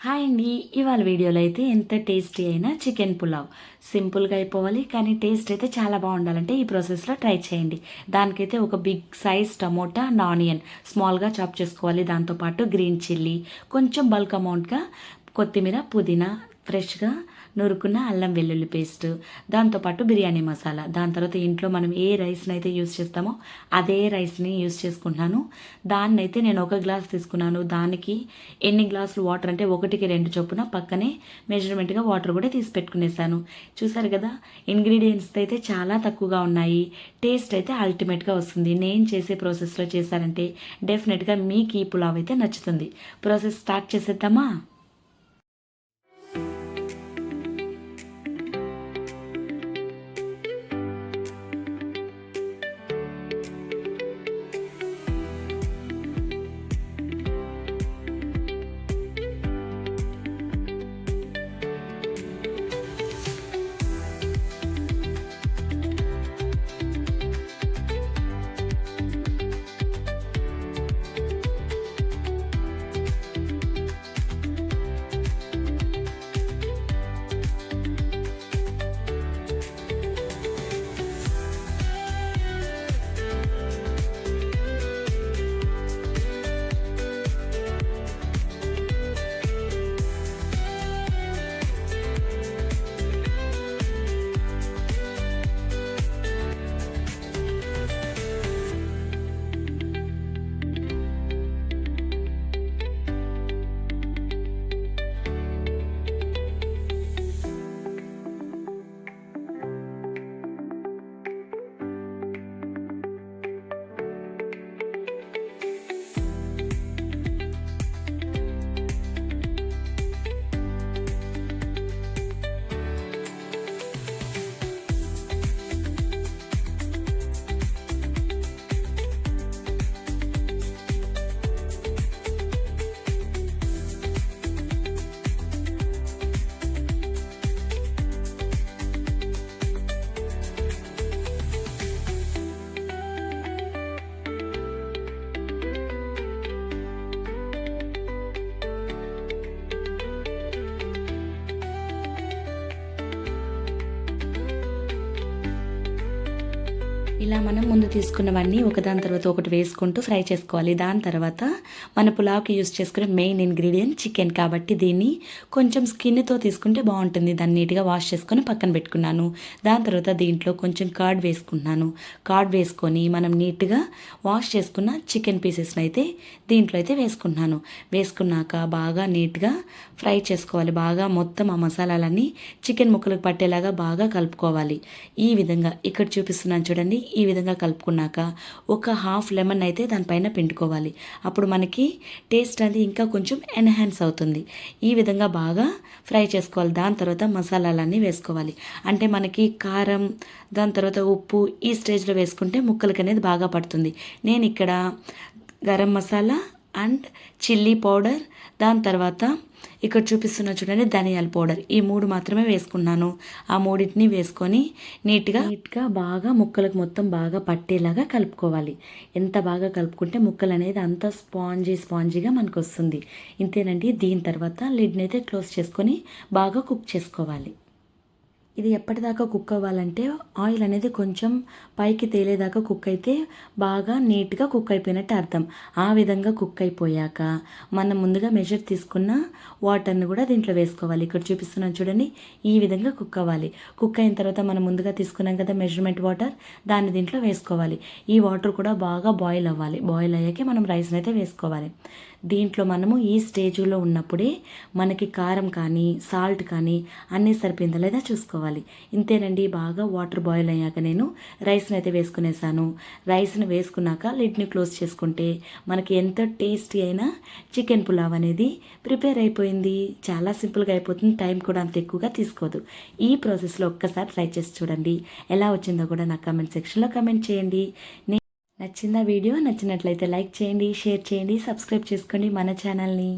Hi అండి. ఇవాళ వీడియోలో అయితే ఎంత టేస్టీ అయినా చికెన్ పులావ్ సింపుల్గా అయిపోవాలి, కానీ టేస్ట్ అయితే చాలా బాగుండాలంటే ఈ ప్రాసెస్లో ట్రై చేయండి. దానికైతే ఒక big size tomato and onion స్మాల్గా చాప్ చేసుకోవాలి. దాంతోపాటు గ్రీన్ చిల్లీ, కొంచెం బల్క్ అమౌంట్గా కొత్తిమీర, పుదీనా, ఫ్రెష్గా నూరుకున్న అల్లం వెల్లుల్లి పేస్ట్, దాంతోపాటు బిర్యానీ మసాలా. దాని తర్వాత ఇంట్లో మనం ఏ రైస్ని అయితే యూస్ చేస్తామో అదే రైస్ని యూస్ చేసుకుంటున్నాను. దాన్ని అయితే నేను ఒక గ్లాస్ తీసుకున్నాను. దానికి ఎన్ని గ్లాసులు వాటర్ అంటే 1కి 2 చొప్పున పక్కనే మెజర్మెంట్గా వాటర్ కూడా తీసి పెట్టుకునేసాను. చూసారు కదా, ఇంగ్రీడియంట్స్ అయితే చాలా తక్కువగా ఉన్నాయి. టేస్ట్ అయితే అల్టిమేట్గా వస్తుంది. నేను చేసే ప్రాసెస్లో చేశారంటే డెఫినెట్గా మీకు ఈ పులావ్ అయితే నచ్చుతుంది. ప్రాసెస్ స్టార్ట్ చేసేద్దామా? ఇలా మనం ముందు తీసుకున్నవన్నీ ఒకదాని తర్వాత ఒకటి వేసుకుంటూ ఫ్రై చేసుకోవాలి. దాని తర్వాత మన పులావ్కి యూస్ చేసుకునే మెయిన్ ఇంగ్రీడియంట్ చికెన్ కాబట్టి దీన్ని కొంచెం స్కిన్తో తీసుకుంటే బాగుంటుంది. దాన్ని నీట్గా వాష్ చేసుకొని పక్కన పెట్టుకున్నాను. దాని తర్వాత దీంట్లో కొంచెం కర్డ్ వేసుకుంటున్నాను. కర్డ్ వేసుకొని మనం నీట్గా వాష్ చేసుకున్న చికెన్ పీసెస్ని అయితే దీంట్లో అయితే వేసుకుంటున్నాను. వేసుకున్నాక బాగా నీట్గా ఫ్రై చేసుకోవాలి. బాగా మొత్తం ఆ మసాలాలన్నీ చికెన్ ముక్కలకు పట్టేలాగా బాగా కలుపుకోవాలి. ఈ విధంగా ఇక్కడ చూపిస్తున్నాను చూడండి. ఈ విధంగా కలుపుకున్నాక ఒక హాఫ్ లెమన్ అయితే దానిపైన పిండుకోవాలి. అప్పుడు మనకి టేస్ట్ అనేది ఇంకా కొంచెం ఎన్హాన్స్ అవుతుంది. ఈ విధంగా బాగా ఫ్రై చేసుకోవాలి. దాని తర్వాత మసాలాలన్నీ వేసుకోవాలి. అంటే మనకి కారం, దాని తర్వాత ఉప్పు ఈ స్టేజ్లో వేసుకుంటే ముక్కలకి అనేది బాగా పడుతుంది. నేను ఇక్కడ garam masala and chilli powder, దాని తర్వాత ఇక్కడ చూపిస్తున్న చూడండి ధనియాల పౌడర్, ఈ 3 మాత్రమే వేసుకున్నాను. ఆ మూడింటిని వేసుకొని నీట్గా బాగా ముక్కలకు మొత్తం బాగా పట్టేలాగా కలుపుకోవాలి. ఎంత బాగా కలుపుకుంటే ముక్కలు అనేది అంత స్పాంజీగా మనకు వస్తుంది. ఇంతేనండి. దీని తర్వాత లిడ్ని అయితే క్లోజ్ చేసుకొని బాగా కుక్ చేసుకోవాలి. ఇది ఎప్పటిదాకా కుక్ అవ్వాలంటే ఆయిల్ అనేది కొంచెం పైకి తేలేదాకా కుక్ అయితే బాగా నీట్గా కుక్ అయిపోయినట్టు అర్థం. ఆ విధంగా కుక్ అయిపోయాక మనం ముందుగా మెజర్ తీసుకున్న వాటర్ని కూడా దీంట్లో వేసుకోవాలి. ఇక్కడ చూపిస్తున్నాను చూడండి. ఈ విధంగా కుక్ అవ్వాలి. కుక్ అయిన తర్వాత మనం ముందుగా తీసుకున్నాం కదా మెజర్మెంట్ వాటర్, దాన్ని దీంట్లో వేసుకోవాలి. ఈ వాటర్ కూడా బాగా బాయిల్ అవ్వాలి. బాయిల్ అయ్యాకే మనం రైస్ని అయితే వేసుకోవాలి. దీంట్లో మనము ఈ స్టేజ్లో ఉన్నప్పుడే మనకి కారం కానీ సాల్ట్ కానీ అన్నీ సరిపోయిందా లేదా చూసుకోవాలి. ఇంతేనండి. బాగా వాటర్ బాయిల్ అయ్యాక నేను రైస్ని అయితే వేసుకునేసాను. రైస్ని వేసుకున్నాక లిడ్ని క్లోజ్ చేసుకుంటే మనకి ఎంతో టేస్టీ అయినా చికెన్ పులావ్ అనేది ప్రిపేర్ అయిపోయింది. చాలా సింపుల్గా అయిపోతుంది. టైం కూడా అంత ఎక్కువగా తీసుకోదు. ఈ ప్రాసెస్లో ఒక్కసారి ట్రై చేసి చూడండి. ఎలా వచ్చిందో కూడా నా కామెంట్ సెక్షన్లో కామెంట్ చేయండి. నచ్చిందా వీడియో? నచ్చినట్లయితే లైక్ చేయండి, షేర్ చేయండి, సబ్స్క్రైబ్ చేసుకోండి మన ఛానల్ని.